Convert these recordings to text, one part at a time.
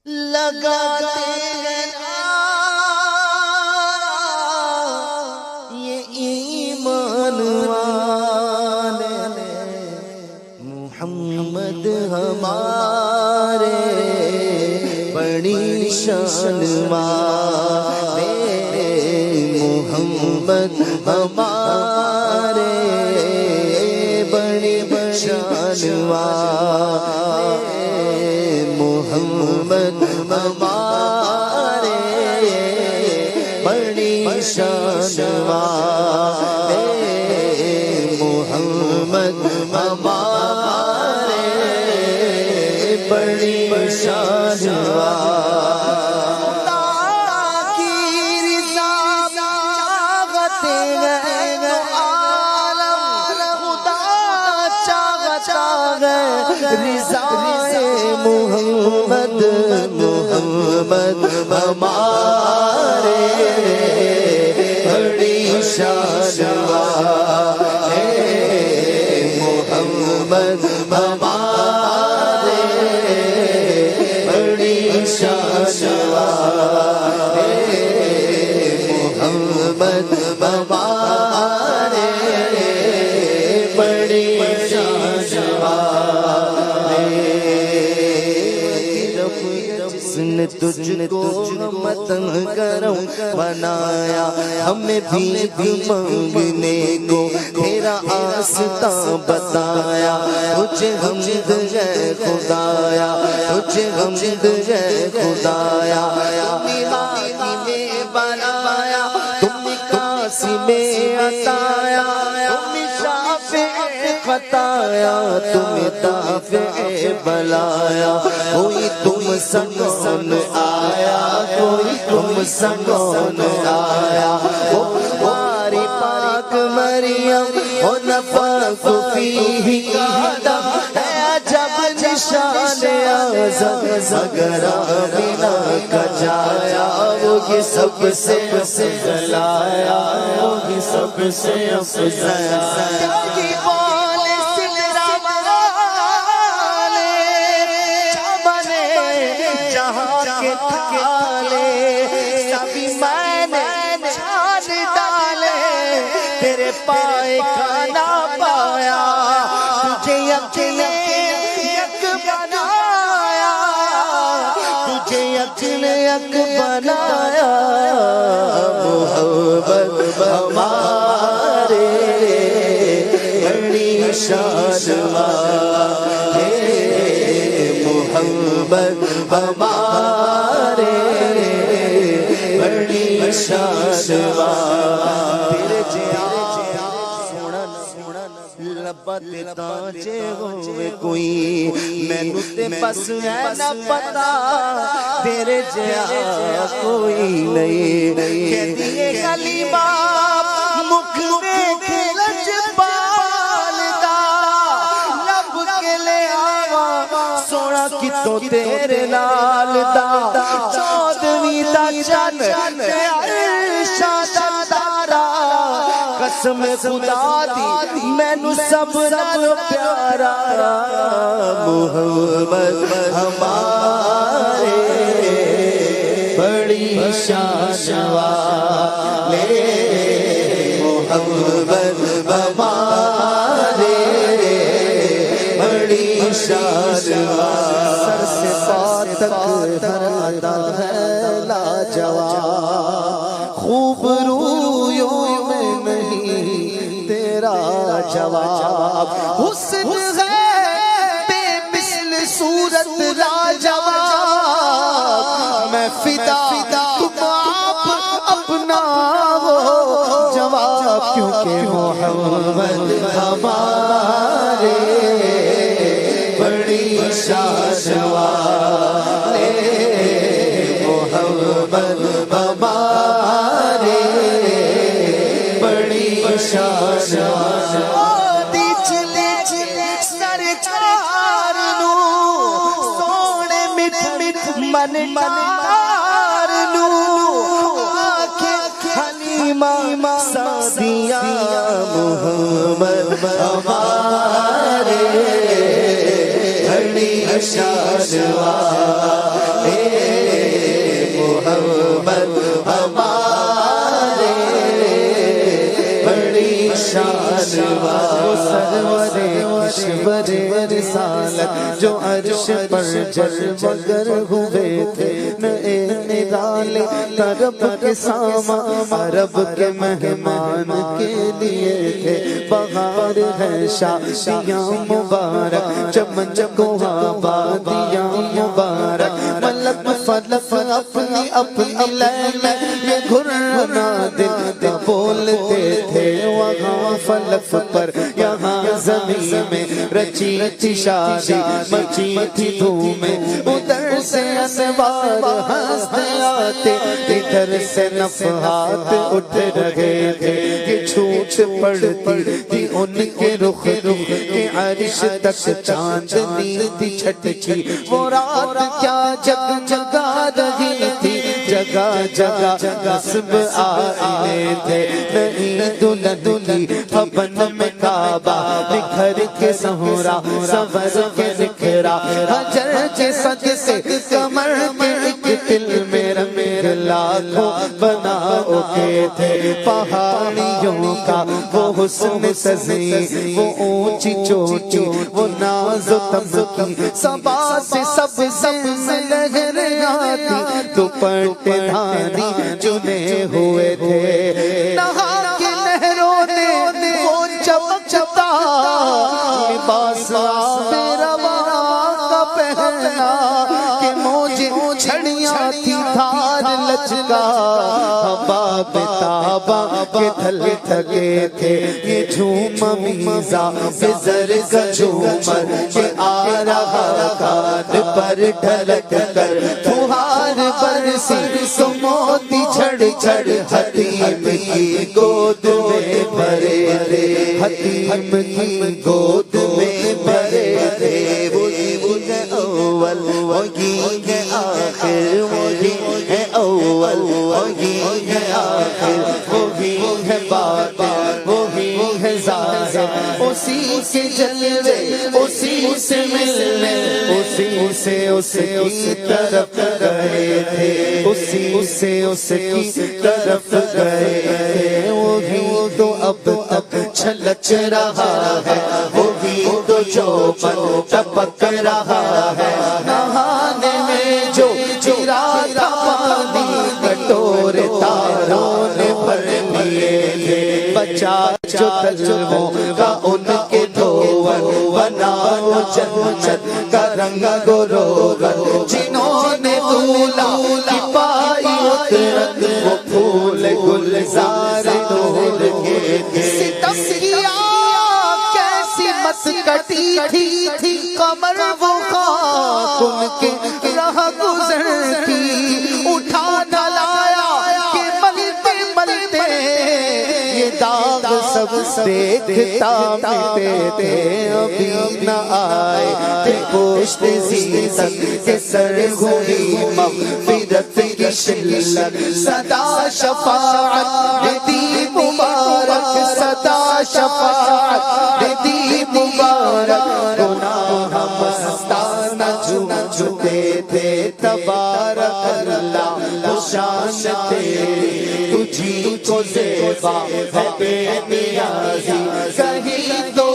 لگاتے ہیں یہ ایمان والے محمد ہمارے بڑی شان والے محمد ہمارے بڑی شان والے محمد ہمارے بڑی شان والے محمد ہمارے بڑی شان والے کی رضا چاہتے ہیں عالم خدا چاہتا ہے رضا محمد محمد ہمارے بڑی شان والے محمد ہمارے بڑی شان والے محمد ہمارے بڑی شان والے جس نے تجھ کو متن کرم بنایا ہمیں بھیک مانگنے کو تیرا آستاں بتایا تجھے حمد ہے خدایا تجھے حمد ہے خدایا تمہیں ہادی میں بنایا تمہیں قاسم میں عطایا تمہیں شافع خطایا تمہیں دافع بلایا کوئی تم سنگون آیا کوئی تم سنگون آیا وہ ہماری پاک مریم و نفخ فیہ آدم ہے عجب نشان اعظم مگر آمینہ کا جایا وہ یہ سب سے جلایا وہ یہ سب سے کے تھالے سبھی میں نے چھان ڈالے تیرے پائے کھانا پایا تجھے یقین یک بنایا تجھے یقین یک بنایا محبت ہمارے بڑی شان والے محبت ہمارے بڑی شان والے سونا لبا تے تانجے ہوئے کوئی مینوں تے بس ہے نہ پتا تیرے جیا کوئی نہیں کہتی ہے کلمہ مکھ ویکھ لجپال دا لب کے لے آواں سونا کتوں تیرے نال دا چودھویں دا چن تے عرشاں دا تارا قسم خدا دی مینوں سب نال پیارا محمد ہمارے بڑی شان والے محمد ہمارے بڑی شان والے سر سے پا تک ہر ادا ہے لاجواب خوب رویوں میں نہیں تیرا جواب حسن ہے بے مثل صورت لاجواب میں فدا تم آپ اپنا ہو جواب کیونکہ محمد ہمارے بڑی شان والے محمد ہمارے بڑی شان والے چلے سرکار نو سونے مٹ مٹ من مار نو آنکھیں حلیمہ سعدیہ محمد ہمارے بڑی شان والے خبر رسالت جو عرش پر جلوگر ہوئے تھے نئے نرالے طرب کے ساما عرب کے مہمان کے لیے تھے بہار ہے شادیاں مبارک چمن کو آبادیاں مبارک ملک فلک اپنی اپنی لین یہ گھرنا دل کا بولتے تھے وہاں فلک پر یہاں زمین میں رچی رچی شادی مچی تھی دھومیں ادھر سے انوار ہنستے آتے ادھر سے نفحات اٹھ رہے تھے کہ چھوٹ پڑتی تھی ان کے رخ کہ عرش تک چاندنی تھی چھٹکی وہ رات کیا جگا رہی تھی جگہ جگہ نصب آئے تھے نئی دلہن کی ہبن میں کعبہ نکھر کے سہرا سور کے نکھرا حجر کے صدقے کمر کے ایک دل میں رنگ لاکھوں بناؤ کے تھے پہاڑیوں کا وہ حسن سزی وہ اونچی چوٹی وہ ناز و تمکی صبا سے سب سے لہریں آتی دوپٹے دھانی چنے ہوئے تھے نہا کے نہروں نے وہ چمکتا لباس رواں کا پہنا کہ موجیں چھڑیاں تھی دھار لچکا حباب تابا کے تھل تھکے تھے یہ جھوم میزا بزر کا جھومر کہ آ رہا کان پر ڈھلک کر پھوہار برسی تو موتی جھڑ جھڑ حتیم کی گود میں بھرے تھے حتیم کی گود میں بھرے تھے وہی ہے اول وہی ہے آخر وہی ہے اول وہی ہے آخر وہی ہے باطن وہی ہے ظاہر اسی کے جلوے اسی سے ملنے اسی سے اس کی طرف گئے تھے اسی سے اس کی طرف گئے تھے وہی تو اب تک چھلک رہا ہے وہی تو چوپن ٹپک رہا ہے نہانے میں جو چرا تھا پانی کٹورے تاروں نے بھر لیے تھے بچا جو تلووں کا ان کے دھوون بناؤ جنت کا رنگ گروگن جنہوں نے دولا کی پائی اترت وہ پھول گلزار نور کے ستم کیا کیسی مت کٹی تھی کمر وہ خاک ان کے راہ گزرتی اٹھا ڈلایا کہ ملتے ملتے یہ داغ سب دیکھتا ملتے تھے ابھی نہ آئے تھے پوشت زیزت کے سر ہوئی مغفرت کی شلت صدا شفاعت دی مبارک صدا شفاعت دی مبارک گناہ مستانہ جھومتے تھے تبارک اللہ شان تیری تجھی کو زیبا ہے بے نیازی کہیں تو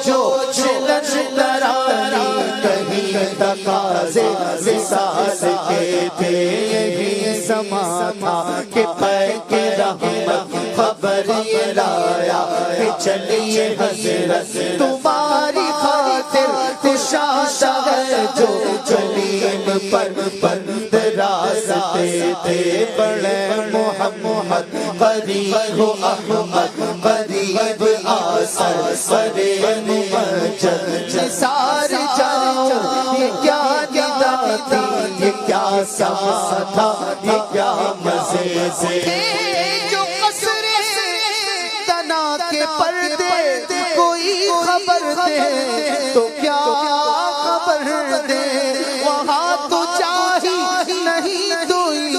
جو چلن ترانی کہیں تقاضے وصال کے تھے یہی زمان تھا کہ پے کے رحمت خبر یہ لایا کہ چلیے حضرت تمہاری خاطر کشادہ ہے جو کلیم پر بند راستے تھے بڑے محمد قریب ہو احمد قریب آسر بڑے ممجد نثار جاؤ یہ کیا ندا تھی یہ کیا سما تھا یہ کیا مزے سے جو قصر تنا کے پردے کوئی خبر دے تو کیا خبر دے وہاں تو چاہی نہیں دوئی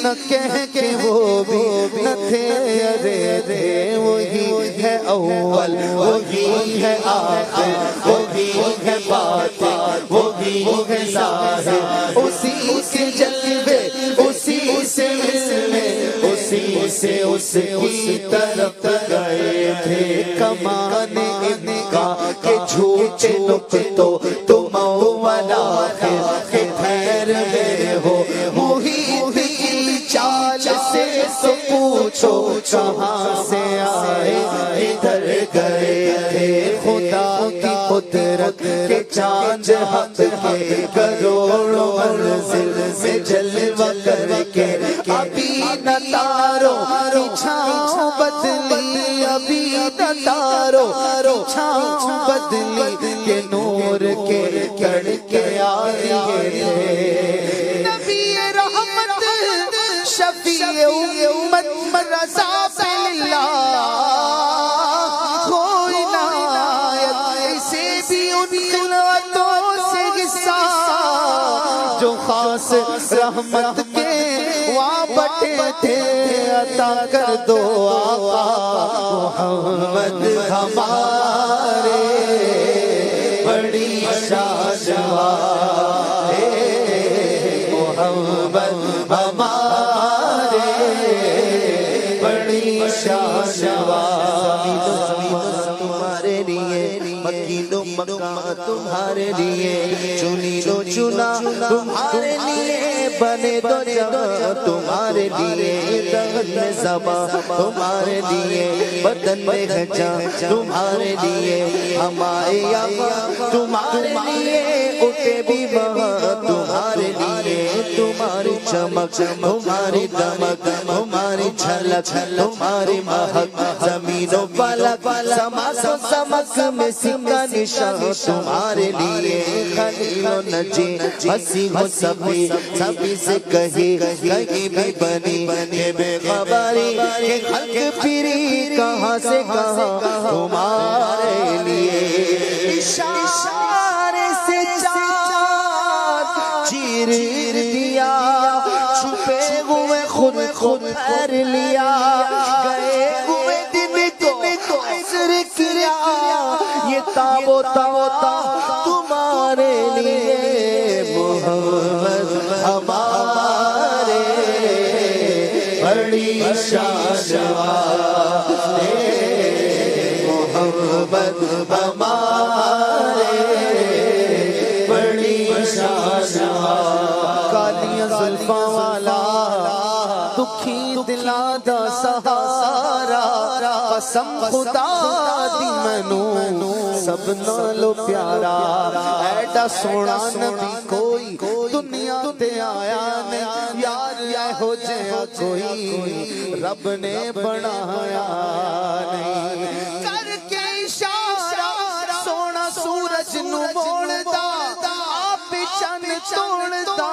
نہ کہہ کے وہ بھی نہ تھے ارے رے وہی ہے اول وہی ہے آخر وہی ہے باطن وہی ہے ظاہر اسی کے جلوے اسی سے ملنے اسی سے اس کی طرف گئے تھے کمان ان کا کہ جھوٹ جھوٹے نقطوں تم اول آخر کے خیر میں ہو، محیط کی چال سے تو پوچھو کہاں سے آئے ادھر گئے تھے، خدا کی قدرت کے چاند حق کے کروڑوں منزل میں جلوہ کر کے، ابھی نہ تاروں کی چھاؤں بدلی، ابھی نہ تاروں کی چھاؤں بدلی، کہ نور کے کڑکے آئے تھے۔ نبی رحمت شفیع امت رضا اللہ، کوئی نایت اسے بھی ان خلوتوں سے حصہ، جو خاص رحمت کے وہاں بٹے تھے، عطا کر دو آقا محمد ہمارے بڑی شان والے، محمد ہمارے بڑی شان والے، تمہارے لیے مکین و مکہ تمہارے لیے، چنی لو چنا تمہارے لیے، بنے دو جگہ تمہارے لیے، دہن میں زباں تمہارے لیے، بدن میں گھچا تمہارے لیے، ہمارے یہاں تمہارے لیے، اٹھے بھی وہاں تمہارے لیے، تمہاری چمک تمہاری دمک تمہاری جھلک تمہاری مہک، زمین و فلک سماس و سمک میں سکہ نشان تمہارے لیے، خلیل و نجی ہنسی و صفی سبھی سے کہیں کہیں بھی بنی کہ بے خبری کہ خلق پھری کہاں سے کہاں تمہارے لیے، اشارے سے چاند چیر دیا، چھپے ہوئے خود پھیر لیا، گئے ہوئے دن کو عصر کیا، یہ تاب و تا تمہارے لیے، محمد ہمارے بڑی شان والے، محمد ہمارے بڑی شان والے، کالیاں زلفاں والا دکھی دلا دا سہارا، قسم خدا دی مینوں سب نالو پیارا، ایڈا سونا نبی کوئی دنیا تے آیا نہیں، یار ایہو جہا کوئی رب نے بنایا نہیں، کر کے اشارہ سونا سورج نو موڑدا، آپ چن توڑدا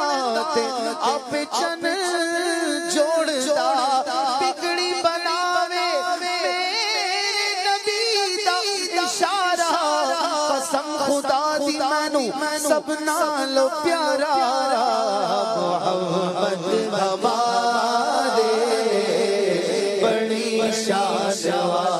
تے آپ چن جوڑدا، بگڑی بناوے میرے نبی دا اشارہ، قسم خدا دی مینوں سب نالو پیارا، محمد ہمارے بڑی شان والے۔